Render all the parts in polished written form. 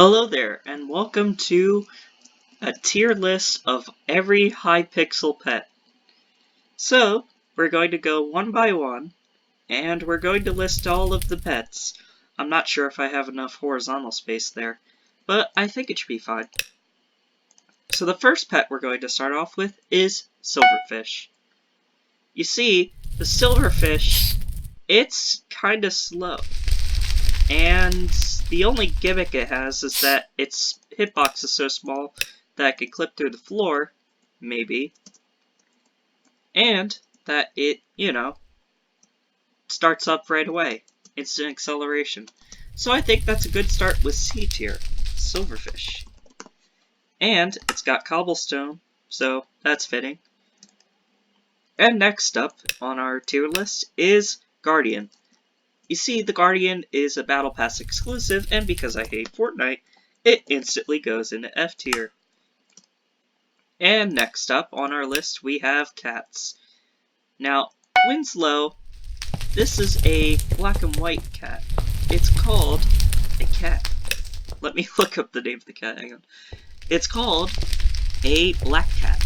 Hello there, and welcome to a tier list of every Hypixel pet. So, we're going to go one by one, and we're going to list all of the pets. I'm not sure if I have enough horizontal space there, but I think it should be fine. So the first pet we're going to start off with is Silverfish. You see, the Silverfish, it's kinda slow. And the only gimmick it has is that its hitbox is so small that it can clip through the floor, maybe, and that it, starts up right away. Instant acceleration. So I think that's a good start with C tier, Silverfish. And it's got Cobblestone, so that's fitting. And next up on our tier list is Guardian. You see, the Guardian is a Battle Pass exclusive, and because I hate Fortnite, it instantly goes into F tier. And next up on our list, we have Cats. Now, Winslow, this is a black and white cat. It's called a cat. Let me look up the name of the cat, hang on. It's called a black cat.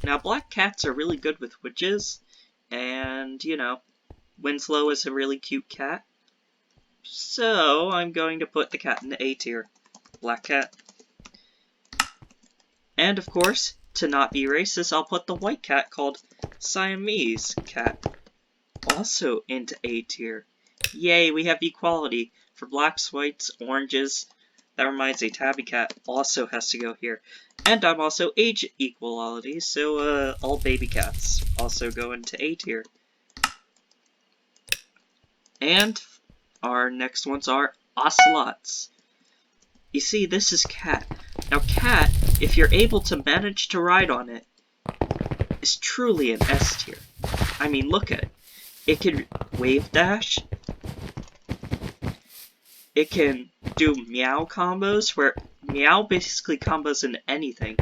Now, black cats are really good with witches, and, Winslow is a really cute cat. So, I'm going to put the cat in the A tier. Black cat. And, of course, to not be racist, I'll put the white cat called Siamese cat. Also into A tier. Yay, we have equality for blacks, whites, oranges. That reminds me, Tabby Cat also has to go here. And I'm also age equality, so all baby cats also go into A tier. And our next ones are Ocelots. You see, this is Cat. Now Cat, if you're able to manage to ride on it, is truly an S tier. I mean, look at it. It can wave dash. It can do meow combos, where meow basically combos into anything.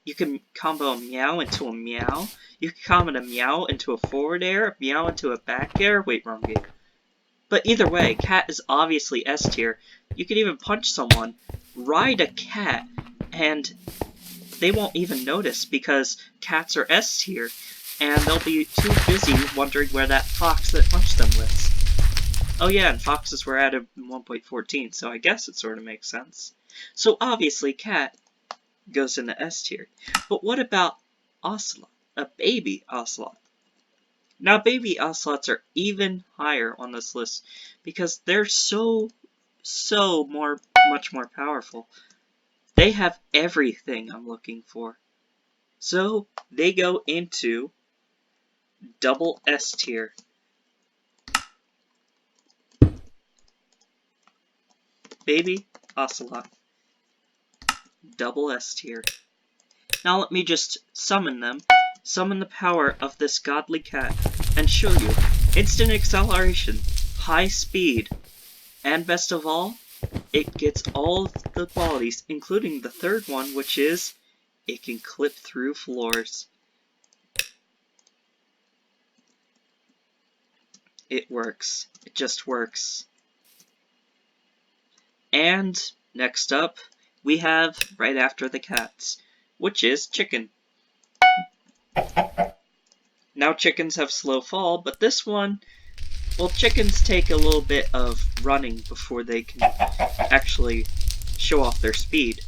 You can combo a meow into a meow. You can combo a meow into a forward air, a meow into a back air. Wait, wrong game. But either way, Cat is obviously S tier. You can even punch someone, ride a cat, and they won't even notice because cats are S tier, and they'll be too busy wondering where that fox that punched them lives. Oh yeah, and foxes were added in 1.14, so I guess it sort of makes sense. So obviously, Cat goes into S tier. But what about Ocelot? A baby Ocelot. Now, baby Ocelots are even higher on this list because they're much more powerful. They have everything I'm looking for. So, they go into double S tier. Baby Ocelot. Double S tier. Now let me just summon them. Summon the power of this godly cat and show you instant acceleration, high speed, and best of all, it gets all the qualities, including the third one, which is it can clip through floors. It works. It just works. And next up, we have right after the cats, which is Chicken. Now chickens have slow fall, but this one, well, chickens take a little bit of running before they can actually show off their speed.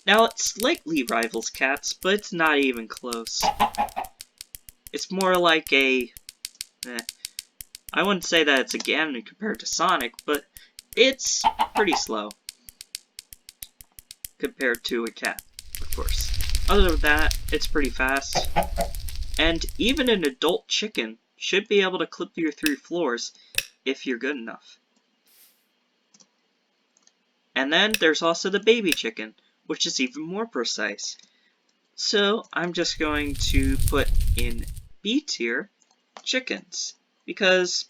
Now it slightly rivals cats, but it's not even close. It's more like a, I wouldn't say that it's a Ganon compared to Sonic, but it's pretty slow compared to a cat, of course. Other than that, it's pretty fast. And even an adult chicken should be able to clip you through floors if you're good enough. And then there's also the baby chicken, which is even more precise. So I'm just going to put in B tier chickens, because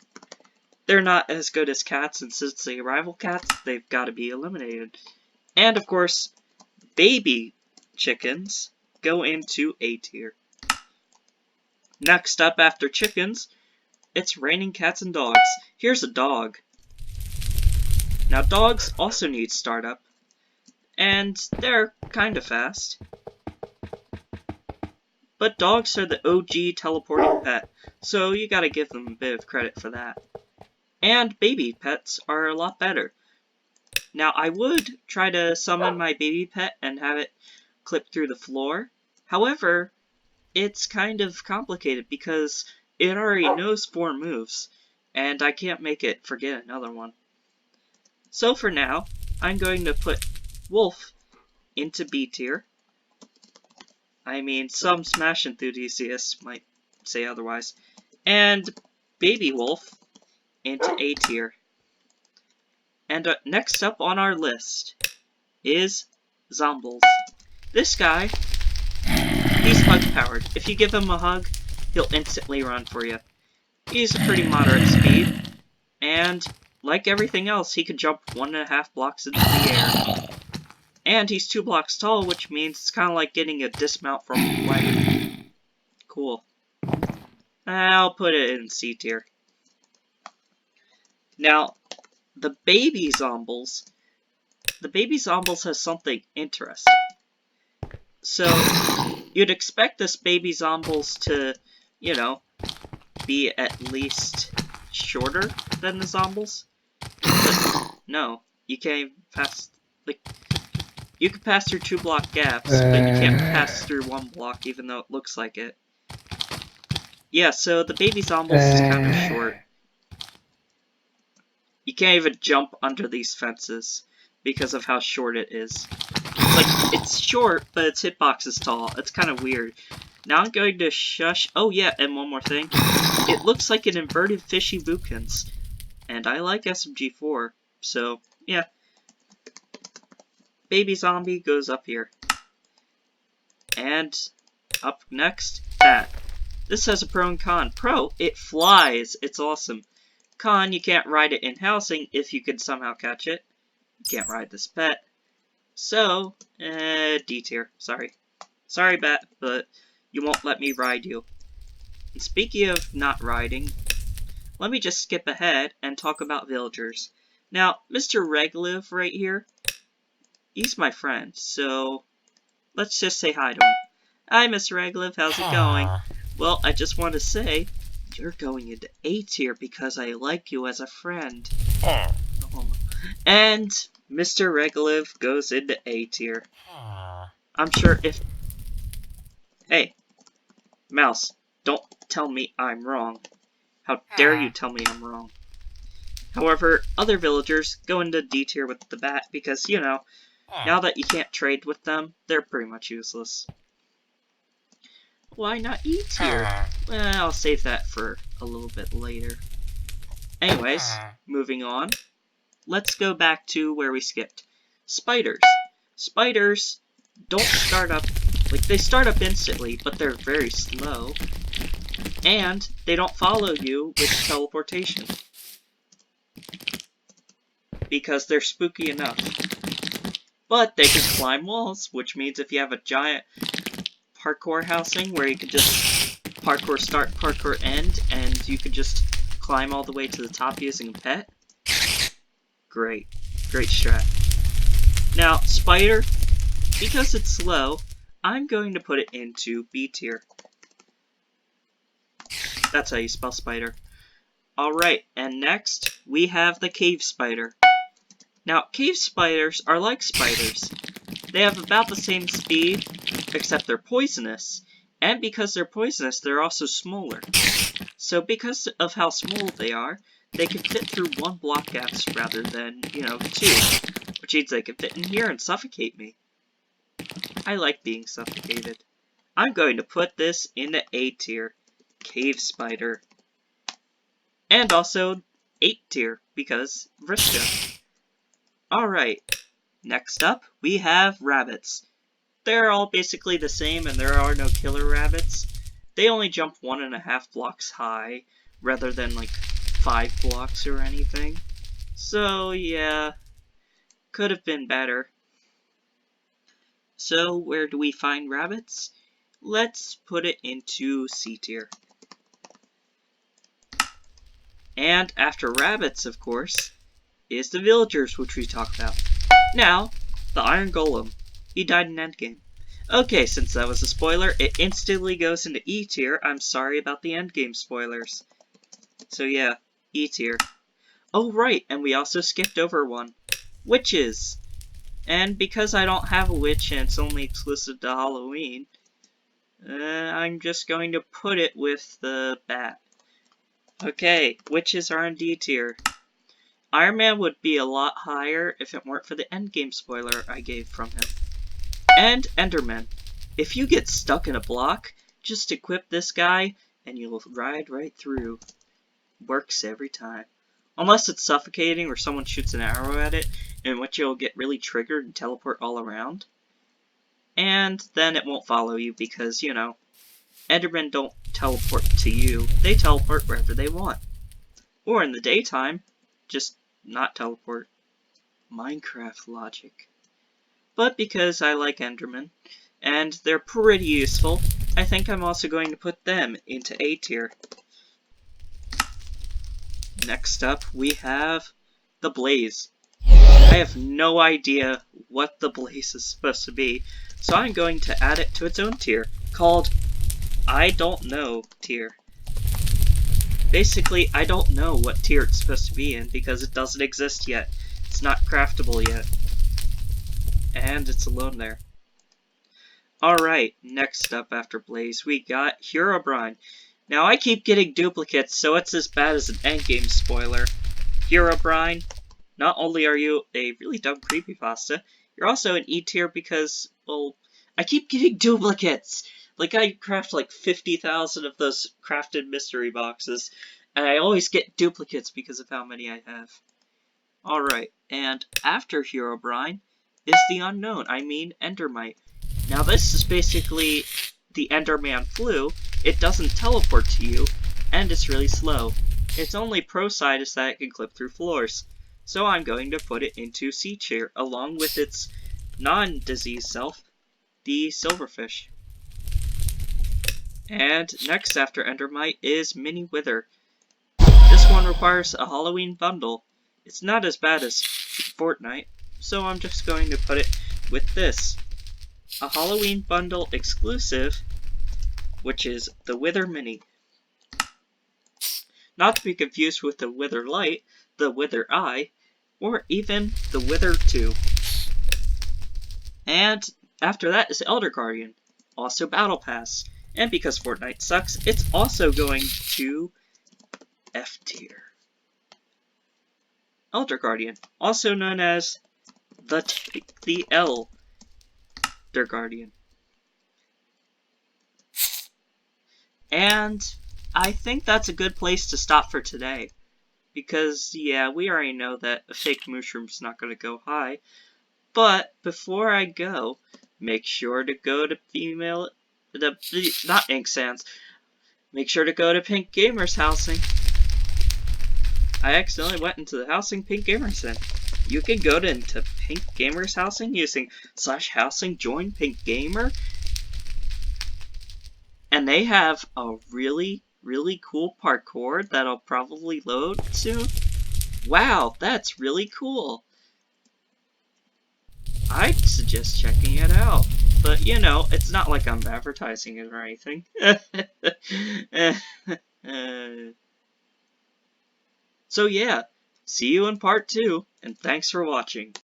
they're not as good as cats, and since they rival cats, they've got to be eliminated. And of course, baby chickens go into A tier. Next up after chickens, it's raining cats and dogs. Here's a dog. Now dogs also need startup, and they're kinda fast. But dogs are the OG teleporting pet, so you gotta give them a bit of credit for that. And baby pets are a lot better. Now I would try to summon my baby pet and have it clip through the floor. However, it's kind of complicated because it already knows 4 moves, and I can't make it forget another one. So for now, I'm going to put Wolf into B tier. I mean, some Smash enthusiasts might say otherwise. And Baby Wolf into A tier. And next up on our list is Zombles. This guy, he's hug-powered. If you give him a hug, he'll instantly run for you. He's a pretty moderate speed, and like everything else, he can jump 1.5 blocks into the air. And he's 2 blocks tall, which means it's kind of like getting a dismount from a wagon. Cool. I'll put it in C tier. Now, the baby Zombles has something interesting. So, you'd expect this baby Zombles to, you know, be at least shorter than the Zombles. But no, you can't even pass, like, you can pass through 2 block gaps, but you can't pass through 1 block even though it looks like it. Yeah, so the baby Zombles is kind of short. You can't even jump under these fences because of how short it is. It's short, but its hitbox is tall. It's kind of weird. Now I'm going to shush. Oh yeah, and one more thing. It looks like an inverted fishy Bookins. And I like SMG4, so yeah. Baby Zombie goes up here. And up next, Bat. This has a pro and con. Pro, it flies. It's awesome. Con, you can't ride it in housing if you can somehow catch it. You can't ride this pet. So, D tier. Sorry. Sorry, Bat, but you won't let me ride you. And speaking of not riding, let me just skip ahead and talk about villagers. Now, Mr. Regliv right here, he's my friend, so let's just say hi to him. Hi, Mr. Regliv, how's it going? Well, I just want to say, you're going into A tier because I like you as a friend. And Mr. Regliv goes into A tier. I'm sure if... Hey, Mouse, don't tell me I'm wrong. How dare you tell me I'm wrong. However, other villagers go into D tier with the Bat because, you know, now that you can't trade with them, they're pretty much useless. Why not E tier? Well, I'll save that for a little bit later. Anyways, moving on. Let's go back to where we skipped. Spiders. Spiders don't start up, like they start up instantly, but they're very slow. And they don't follow you with teleportation. Because they're spooky enough. But they can climb walls, which means if you have a giant parkour housing where you can just parkour start, parkour end, and you can just climb all the way to the top using a pet. Great. Great strat. Now, Spider, because it's slow, I'm going to put it into B tier. That's how you spell spider. Alright, and next, we have the cave spider. Now, cave spiders are like spiders. They have about the same speed, except they're poisonous. And because they're poisonous, they're also smaller. So because of how small they can fit through 1 block gaps rather than, 2. Which means they can fit in here and suffocate me. I like being suffocated. I'm going to put this into A tier. Cave spider. And also 8 tier, because Vriska. Alright, next up, we have rabbits. They're all basically the same, and there are no killer rabbits. They only jump 1.5 blocks high, rather than like 5 blocks or anything. So, yeah, could have been better. So, where do we find rabbits? Let's put it into C tier. And after rabbits, of course, is the villagers, which we talk about. Now, the Iron Golem. He died in Endgame. Okay, since that was a spoiler, it instantly goes into E tier. I'm sorry about the Endgame spoilers. So yeah, E tier. Oh right, and we also skipped over one. Witches. And because I don't have a witch and it's only exclusive to Halloween, I'm just going to put it with the bat. Okay, witches are in D tier. Iron Man would be a lot higher if it weren't for the endgame spoiler I gave from him. And Enderman. If you get stuck in a block, just equip this guy and you'll ride right through. Works every time. Unless it's suffocating or someone shoots an arrow at it, in which you'll get really triggered and teleport all around. And then it won't follow you because, you know, Endermen don't teleport to you. They teleport wherever they want. Or in the daytime, just not teleport. Minecraft logic. But because I like Endermen, and they're pretty useful, I think I'm also going to put them into A tier. Next up, we have the Blaze. I have no idea what the Blaze is supposed to be, so I'm going to add it to its own tier, called I don't know tier. Basically, I don't know what tier it's supposed to be in because it doesn't exist yet. It's not craftable yet. And it's alone there. Alright, next up after Blaze, we got Herobrine. Now, I keep getting duplicates, so it's as bad as an endgame spoiler. Herobrine, not only are you a really dumb creepypasta, you're also an E tier because, well, I keep getting duplicates! Like, I craft like 50,000 of those crafted mystery boxes, and I always get duplicates because of how many I have. Alright, and after Herobrine is the Unknown, I mean Endermite. Now this is basically the Enderman flu. It doesn't teleport to you, and it's really slow. Its only pro side is that it can clip through floors. So I'm going to put it into C tier, along with its non-disease self, the Silverfish. And next after Endermite is Mini Wither. This one requires a Halloween bundle. It's not as bad as Fortnite, so I'm just going to put it with this. A Halloween bundle exclusive, which is the Wither Mini. Not to be confused with the Wither Light, the Wither Eye, or even the Wither 2. And after that is Elder Guardian, also Battle Pass. And because Fortnite sucks, it's also going to F tier. Elder Guardian, also known as the Elder Guardian. And I think that's a good place to stop for today. Because, yeah, we already know that a fake mushroom's not going to go high. But before I go, make sure to go to not Ink Sands. Make sure to go to Pink Gamer's housing. I accidentally went into the housing Pink Gamer's in. You can go into Pink Gamer's housing using /housing join Pink Gamer. And they have a really cool parkour that'll probably load soon. Wow, that's really cool. I'd suggest checking it out. But, you know, it's not like I'm advertising it or anything. So yeah, see you in part 2, and thanks for watching.